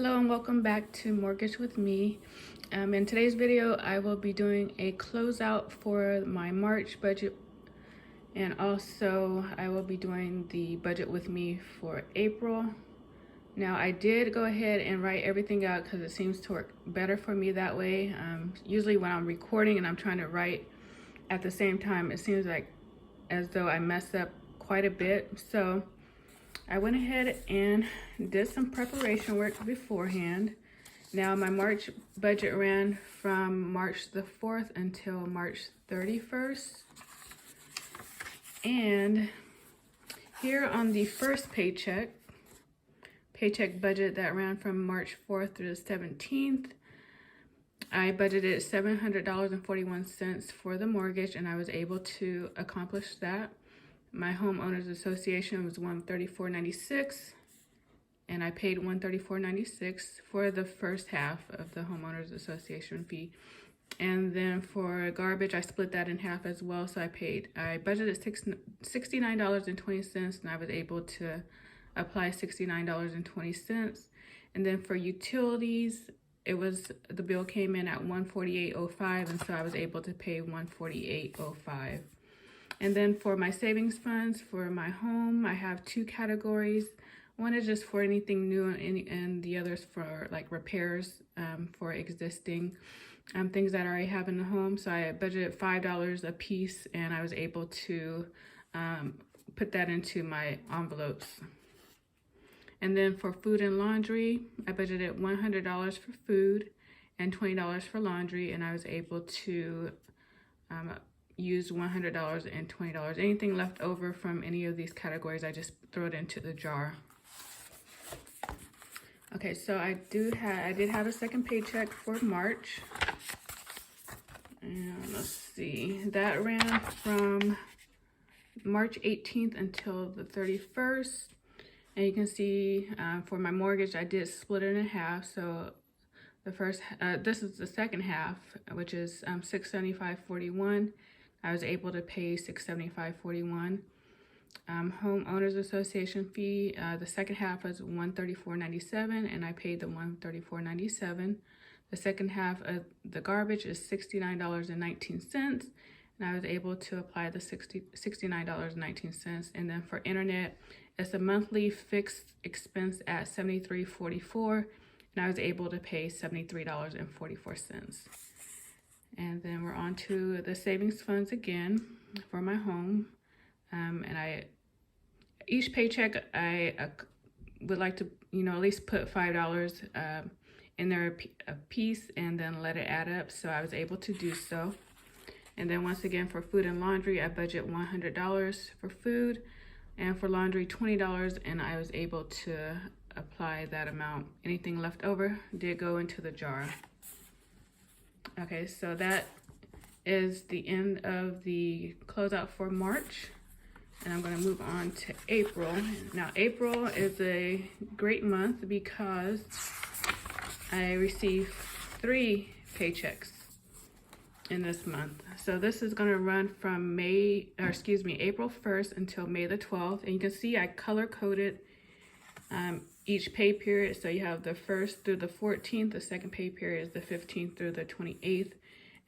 Hello and welcome back to Mortgage with Me. In today's video, I will be doing a closeout for my March budget, and also I will be doing the budget with me for April. Now, I did go ahead and write everything out because it seems to work better for me that way. Usually when I'm recording and I'm trying to write at the same time, it seems like as though I mess up quite a bit. So I went ahead and did some preparation work beforehand. Now my March budget ran from March the 4th until March 31st. And here on the first paycheck budget that ran from March 4th through the 17th, I budgeted $700.41 for the mortgage, and I was able to accomplish that. My homeowners association was $134.96, and I paid $134.96 for the first half of the homeowners association fee. And then for garbage, I split that in half as well. So I budgeted $69.20, and I was able to apply $69.20. And then for utilities, the bill came in at $148.05, and so I was able to pay $148.05. And then for my savings funds for my home, I have two categories. One is just for anything new, and the other's for like repairs for existing things that I already have in the home. So I budgeted $5 a piece, and I was able to put that into my envelopes. And then for food and laundry, I budgeted $100 for food and $20 for laundry, and I was able to use $100 and $20. Anything left over from any of these categories, I just throw it into the jar. Okay, so I did have a second paycheck for March. And let's see, that ran from March 18th until the 31st. And you can see for my mortgage, I did split it in half. So this is the second half, which is $675.41. I was able to pay $675.41. Homeowners association fee, the second half was $134.97, and I paid the $134.97. The second half of the garbage is $69.19, and I was able to apply the $69.19. And then for internet, it's a monthly fixed expense at $73.44, and I was able to pay $73.44. And then we're on to the savings funds again for my home. And each paycheck, I would like to, at least put $5 in there a piece and then let it add up. So I was able to do so. And then once again, for food and laundry, I budget $100 for food, and for laundry, $20. And I was able to apply that amount. Anything left over did go into the jar. Okay, so that is the end of the closeout for March, and I'm going to move on to April. Now, April is a great month because I received 3 paychecks in this month. So this is going to run from April 1st until May the 12th, and you can see I color-coded each pay period. So you have the 1st through the 14th, the second pay period is the 15th through the 28th,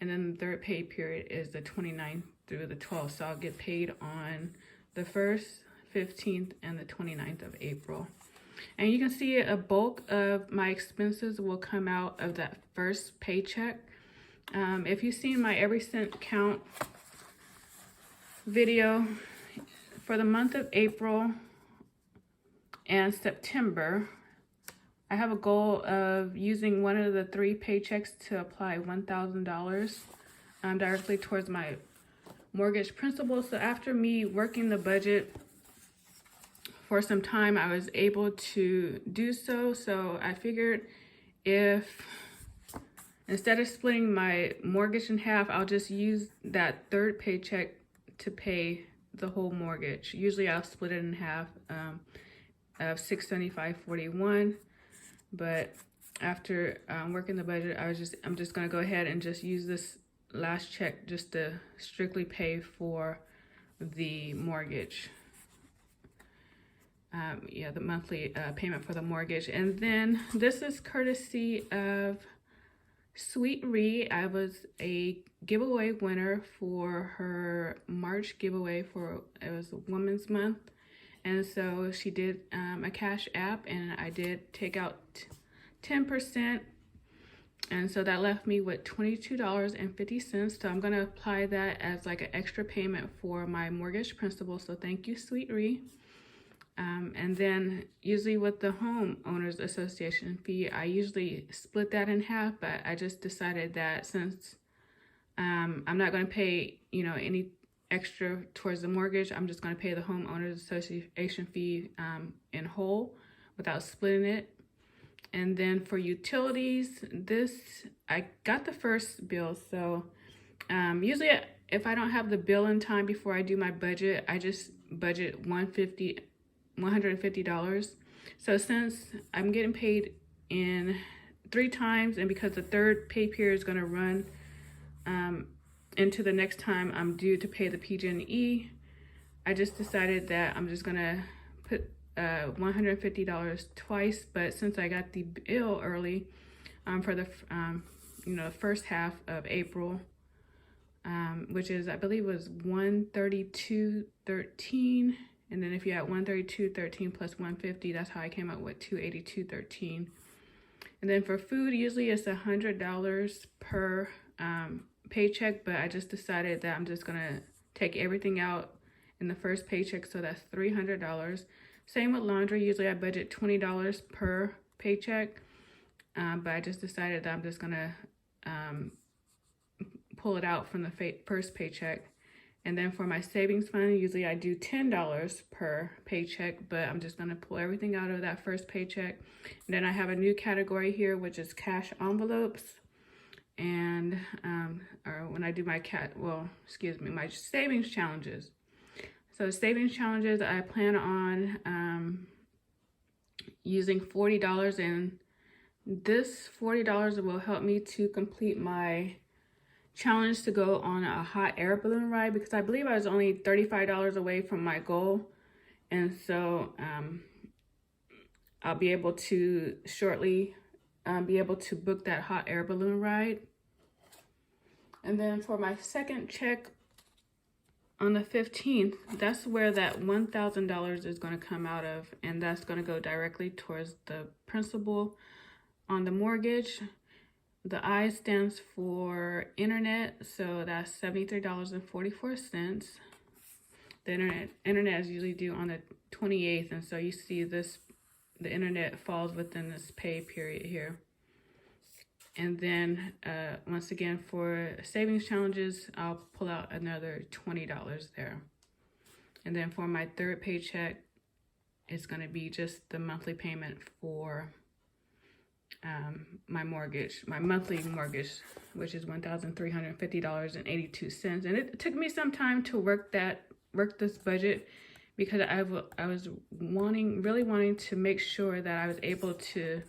and then the third pay period is the 29th through the 12th. So I'll get paid on the 1st, 15th, and the 29th of April. And you can see a bulk of my expenses will come out of that first paycheck. If you've seen my every cent count video, for the month of April and September, I have a goal of using one of the 3 paychecks to apply $1,000 directly towards my mortgage principal. So after me working the budget for some time, I was able to do so. So I figured if instead of splitting my mortgage in half, I'll just use that third paycheck to pay the whole mortgage. Usually I'll split it in half. Of $675.41, but after working the budget, I'm just gonna go ahead and just use this last check just to strictly pay for the mortgage. yeah, the monthly payment for the mortgage. And then this is courtesy of Sweet Ree. I was a giveaway winner for her March giveaway for, it was Women's Month. And so she did a Cash App, and I did take out 10%. And so that left me with $22.50. So I'm going to apply that as like an extra payment for my mortgage principal. So thank you, Sweet Ree. And then usually with the homeowners association fee, I usually split that in half, but I just decided that since I'm not going to pay, you know, any extra towards the mortgage, I'm just going to pay the homeowners association fee in whole without splitting it. And then for utilities, I got the first bill. So usually if I don't have the bill in time before I do my budget, I just budget $150. So since I'm getting paid in 3 times, and because the third pay period is going to run into the next time I'm due to pay the PG&E, I just decided that I'm just going to put $150 twice. But since I got the bill early for the you know, the first half of April, which is, I believe, was $132.13. And then if you add $132.13 plus $150, that's how I came up with $282.13. And then for food, usually it's $100 per paycheck, but I just decided that I'm just gonna take everything out in the first paycheck, so that's $300. Same with laundry. Usually I budget $20 per paycheck, but I just decided that I'm just gonna pull it out from the first paycheck. And then for my savings fund, usually I do $10 per paycheck, but I'm just gonna pull everything out of that first paycheck. And then I have a new category here, which is cash envelopes. And or when I do my my savings challenges. So savings challenges, I plan on using $40, and this $40 will help me to complete my challenge to go on a hot air balloon ride, because I believe I was only $35 away from my goal. And so I'll be able to shortly be able to book that hot air balloon ride. And then for my second check on the 15th, that's where that $1,000 is going to come out of, and that's going to go directly towards the principal on the mortgage. The I stands for internet, so that's $73.44. The internet is usually due on the 28th, and so you see this, the internet falls within this pay period here. And then once again, for savings challenges, I'll pull out another $20 there. And then for my third paycheck, it's going to be just the monthly payment for my mortgage, my monthly mortgage, which is $1,350.82. And it took me some time to work this budget, because I was really wanting to make sure that I was able to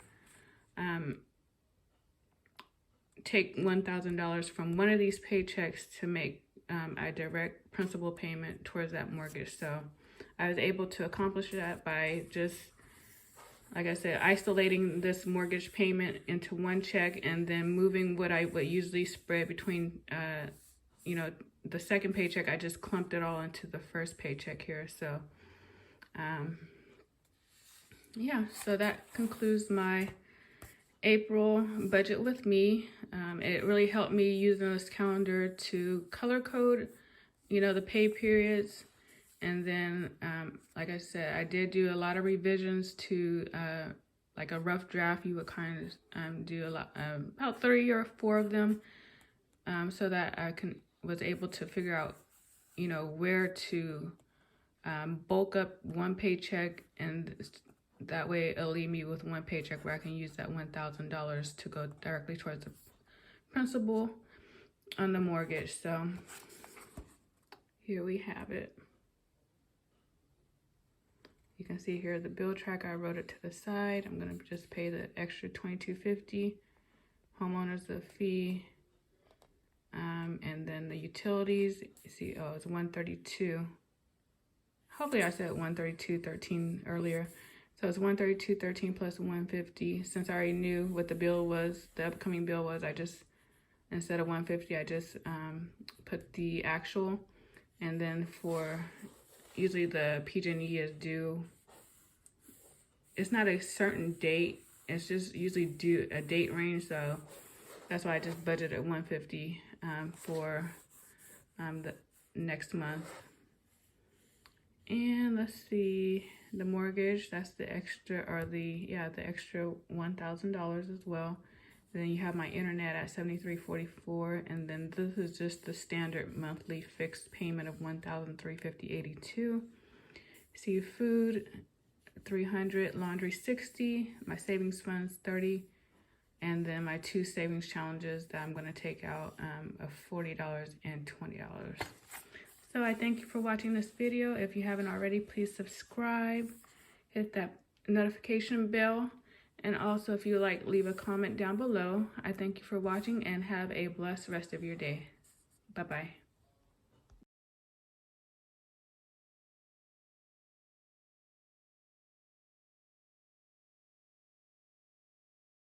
take $1,000 from one of these paychecks to make a direct principal payment towards that mortgage. So I was able to accomplish that by just, like I said, isolating this mortgage payment into one check, and then moving what I would usually spread between, you know, the second paycheck. I just clumped it all into the first paycheck here. So, yeah, so that concludes my April budget with me. It really helped me using this calendar to color code, you know, the pay periods. And then, like I said, I did do a lot of revisions to, like a rough draft. You would kind of do a lot, about 3 or 4 of them, so that I was able to figure out, you know, where to bulk up one paycheck, and that way it'll leave me with one paycheck where I can use that $1,000 to go directly towards the principal on the mortgage. So here we have it. You can see here the bill tracker, I wrote it to the side. I'm gonna just pay the extra $22.50, homeowners the fee, and then the utilities. You see, oh, it's $132. hopefully I said 132.13 earlier. So it's 132.13 plus 150. Since I already knew what the bill was, the upcoming bill was, I just, instead of 150, I just put the actual. And then for, usually the PG&E is due, it's not a certain date, it's just usually due a date range. So that's why I just budgeted 150 for the next month. And let's see, the mortgage, that's the extra, or the extra $1,000 as well. Then you have my internet at $73.44, and then this is just the standard monthly fixed payment of $1,350.82. Seafood $300, laundry $60, my savings funds $30, and then my 2 savings challenges that I'm going to take out of $40 and $20. So I thank you for watching this video. If you haven't already, please subscribe, hit that notification bell, and also if you like, leave a comment down below. I thank you for watching and have a blessed rest of your day. Bye-bye.